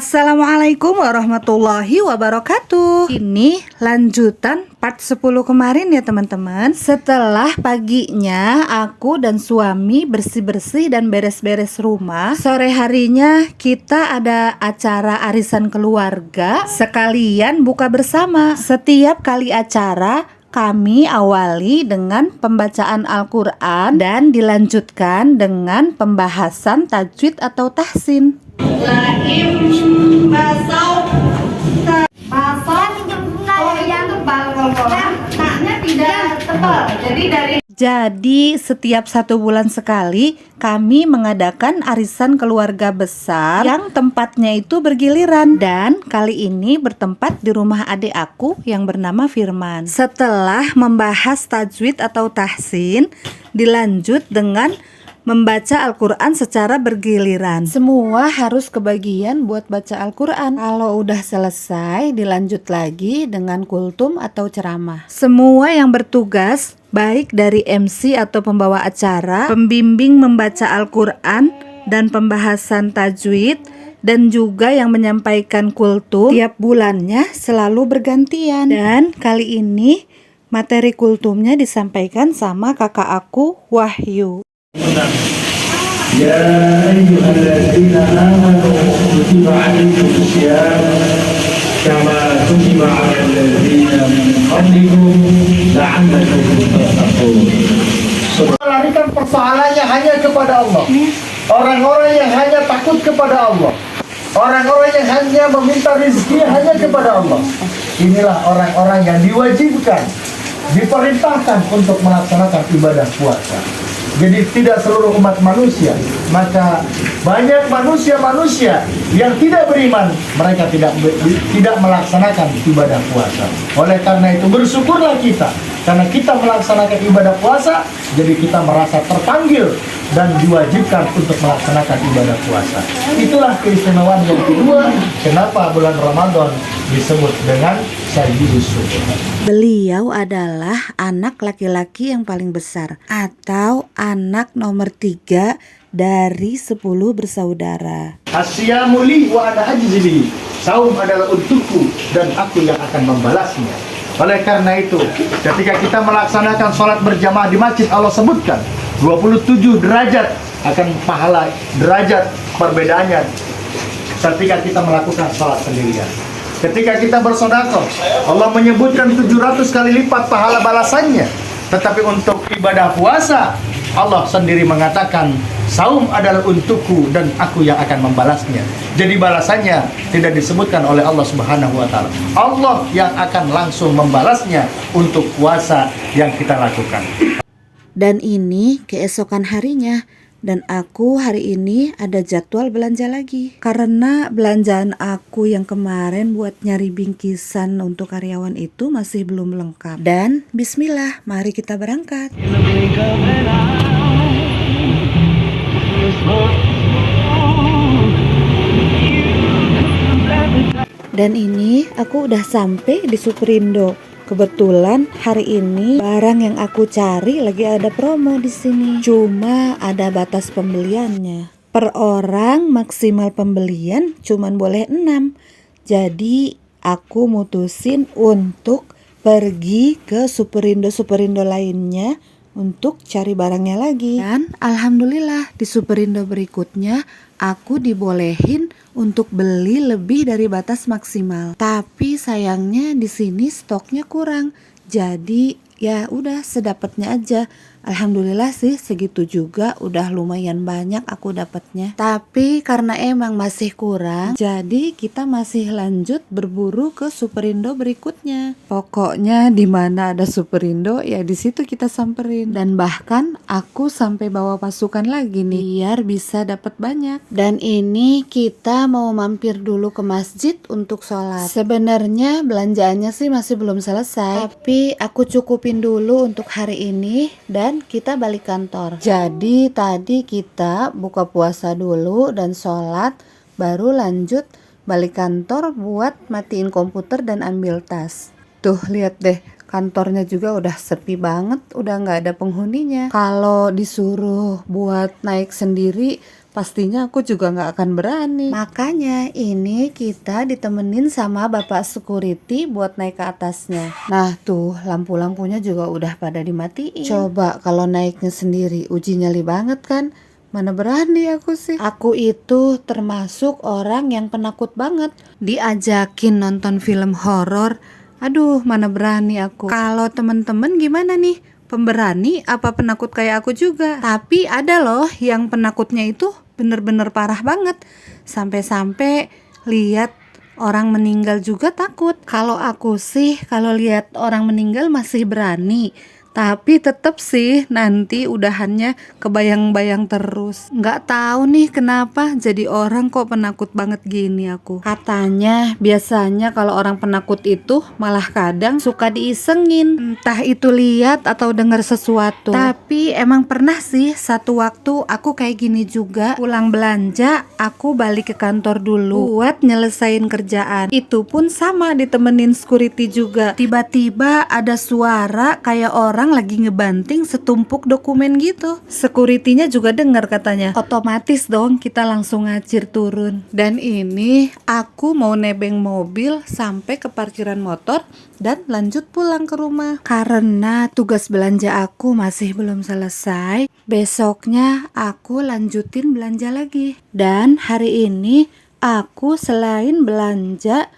Assalamualaikum warahmatullahi wabarakatuh. Ini lanjutan part 10 kemarin ya teman-teman. Setelah paginya aku dan suami bersih-bersih dan beres-beres rumah, sore harinya kita ada acara arisan keluarga sekalian buka bersama. Setiap kali acara kami awali dengan pembacaan Al-Quran dan dilanjutkan dengan pembahasan tajwid atau tahsin. Jadi setiap 1 bulan sekali kami mengadakan arisan keluarga besar yang tempatnya itu bergiliran, dan kali ini bertempat di rumah adik aku yang bernama Firman. Setelah membahas tajwid atau tahsin, dilanjut dengan membaca Al-Quran secara bergiliran. Semua harus kebagian buat baca Al-Quran. Kalau udah selesai, dilanjut lagi dengan kultum atau ceramah. Semua yang bertugas, baik dari MC atau pembawa acara, pembimbing membaca Al-Quran dan pembahasan tajwid, dan juga yang menyampaikan kultum, tiap bulannya selalu bergantian. Dan kali ini materi kultumnya disampaikan sama kakak aku, Wahyu. Ya ayyuhalladzina amanu kutiba alaikumus syiyam kama kutiba alal ladzina min qablikum la'allakum tattaqun. Melarikan persoalannya hanya kepada Allah. Orang-orang yang hanya takut kepada Allah, orang-orang yang hanya meminta rezeki hanya kepada Allah, inilah orang-orang yang diwajibkan, diperintahkan untuk melaksanakan ibadah puasa. Jadi tidak seluruh umat manusia, maka banyak manusia-manusia yang tidak beriman, mereka tidak melaksanakan ibadah puasa. Oleh karena itu bersyukurlah kita, karena kita melaksanakan ibadah puasa, jadi kita merasa terpanggil dan diwajibkan untuk melaksanakan ibadah puasa. Itulah keistimewaan yang kedua, kenapa bulan Ramadan disebut dengan Sayyidus Syuhur. Beliau adalah anak laki-laki yang paling besar atau anak nomor 3 dari 10 bersaudara. Asyamu li wa ana ajzi bihi. Saum adalah untukku dan aku yang akan membalasnya. Oleh karena itu, ketika kita melaksanakan sholat berjamaah di masjid, Allah sebutkan 27 derajat akan pahala derajat perbedaannya ketika kita melakukan sholat sendirian. Ketika kita bersedekah, Allah menyebutkan 700 kali lipat pahala balasannya. Tetapi untuk ibadah puasa, Allah sendiri mengatakan, saum adalah untukku dan aku yang akan membalasnya. Jadi balasannya tidak disebutkan oleh Allah Subhanahu wa Ta'ala. Allah yang akan langsung membalasnya untuk puasa yang kita lakukan. Dan ini keesokan harinya, dan aku hari ini ada jadwal belanja lagi. Karena belanjaan aku yang kemarin buat nyari bingkisan untuk karyawan itu masih belum lengkap. Dan bismillah, mari kita berangkat. Dan ini aku udah sampai di Superindo. Kebetulan hari ini barang yang aku cari lagi ada promo di sini. Cuma ada batas pembeliannya. Per orang maksimal pembelian cuman boleh 6. Jadi aku mutusin untuk pergi ke Superindo lainnya untuk cari barangnya lagi. Dan alhamdulillah di Superindo berikutnya aku dibolehin untuk beli lebih dari batas maksimal. Tapi sayangnya di sini stoknya kurang. Jadi ya udah sedapatnya aja. Alhamdulillah sih segitu juga, udah lumayan banyak aku dapatnya. Tapi karena emang masih kurang, jadi kita masih lanjut berburu ke Superindo berikutnya. Pokoknya di mana ada Superindo ya di situ kita samperin. Dan bahkan aku sampai bawa pasukan lagi nih biar bisa dapat banyak. Dan ini kita mau mampir dulu ke masjid untuk sholat. Sebenarnya belanjaannya sih masih belum selesai, tapi aku cukupin dulu untuk hari ini dan kita balik kantor. Jadi tadi kita buka puasa dulu dan sholat, baru lanjut balik kantor buat matiin komputer dan ambil tas. Tuh lihat deh, kantornya juga udah sepi banget, udah nggak ada penghuninya. Kalau disuruh buat naik sendiri pastinya aku juga nggak akan berani. Makanya ini kita ditemenin sama bapak security buat naik ke atasnya. Nah tuh lampu-lampunya juga udah pada dimatiin. Coba kalau naiknya sendiri, uji nyali banget kan? Mana berani aku sih. Aku itu termasuk orang yang penakut banget. Diajakin nonton film horor, aduh mana berani aku. Kalau temen-temen gimana nih? Pemberani apa penakut kayak aku juga? Tapi ada loh yang penakutnya itu bener-bener parah banget. Sampai-sampai lihat orang meninggal juga takut. Kalau aku sih kalau lihat orang meninggal masih berani. Tapi tetep sih nanti udahannya kebayang-bayang terus. Nggak tahu nih kenapa jadi orang kok penakut banget gini aku. Katanya biasanya kalau orang penakut itu malah kadang suka diisengin. Entah itu lihat atau dengar sesuatu. Tapi emang pernah sih satu waktu aku kayak gini juga. Pulang belanja aku balik ke kantor dulu buat nyelesain kerjaan. Itu pun sama ditemenin security juga. Tiba-tiba ada suara kayak orang lagi ngebanting setumpuk dokumen gitu. Security-nya juga dengar katanya. Otomatis dong kita langsung ngacir turun. Dan ini aku mau nebeng mobil sampai ke parkiran motor dan lanjut pulang ke rumah. Karena tugas belanja aku masih belum selesai, besoknya aku lanjutin belanja lagi. Dan hari ini aku selain belanja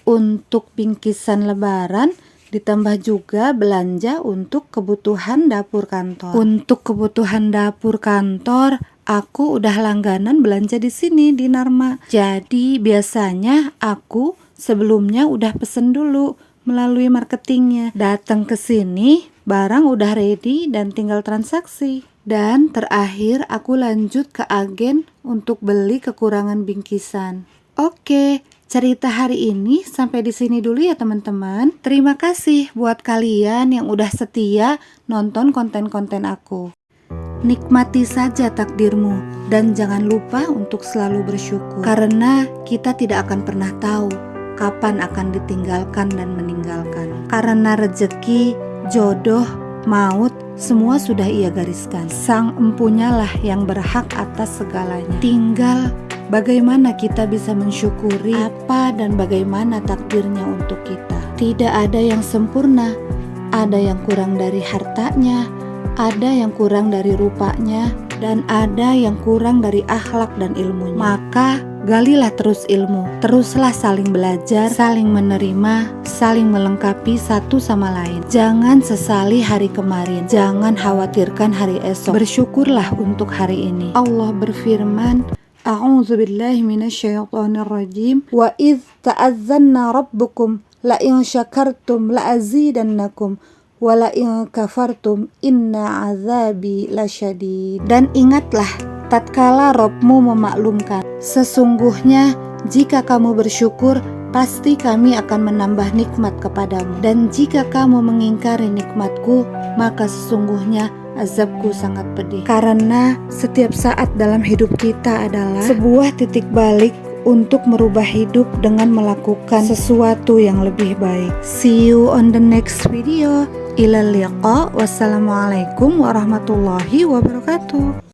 untuk bingkisan lebaran, ditambah juga belanja untuk kebutuhan dapur kantor. Untuk kebutuhan dapur kantor, aku udah langganan belanja di sini di Narma. Jadi biasanya aku sebelumnya udah pesen dulu melalui marketingnya. Datang ke sini, barang udah ready dan tinggal transaksi. Dan terakhir aku lanjut ke agen untuk beli kekurangan bingkisan. Oke, cerita hari ini sampai di sini dulu ya teman-teman. Terima kasih buat kalian yang udah setia nonton konten-konten aku. Nikmati saja takdirmu dan jangan lupa untuk selalu bersyukur. Karena kita tidak akan pernah tahu kapan akan ditinggalkan dan meninggalkan. Karena rezeki, jodoh, maut, semua sudah Ia gariskan. Sang Empunya lah yang berhak atas segalanya. Tinggal bagaimana kita bisa mensyukuri apa dan bagaimana takdirnya untuk kita. Tidak ada yang sempurna. Ada yang kurang dari hartanya, ada yang kurang dari rupanya, dan ada yang kurang dari akhlak dan ilmunya. Maka galilah terus ilmu. Teruslah saling belajar, saling menerima, saling melengkapi satu sama lain. Jangan sesali hari kemarin, jangan khawatirkan hari esok. Bersyukurlah untuk hari ini. Allah berfirman, A'udzu billahi minasyaitonir rajim. Wa idz ta'azzanna rabbukum la in syakartum la azidannakum wa la in kafartum inna azabi lasyadid. Dan ingatlah tatkala Rabbmu memaklumkan, sesungguhnya jika kamu bersyukur pasti kami akan menambah nikmat kepadamu, dan jika kamu mengingkari nikmatku maka sesungguhnya azabku sangat pedih. Karena setiap saat dalam hidup kita adalah sebuah titik balik untuk merubah hidup dengan melakukan sesuatu yang lebih baik. See you on the next video. Ilal liqa. Wassalamualaikum warahmatullahi wabarakatuh.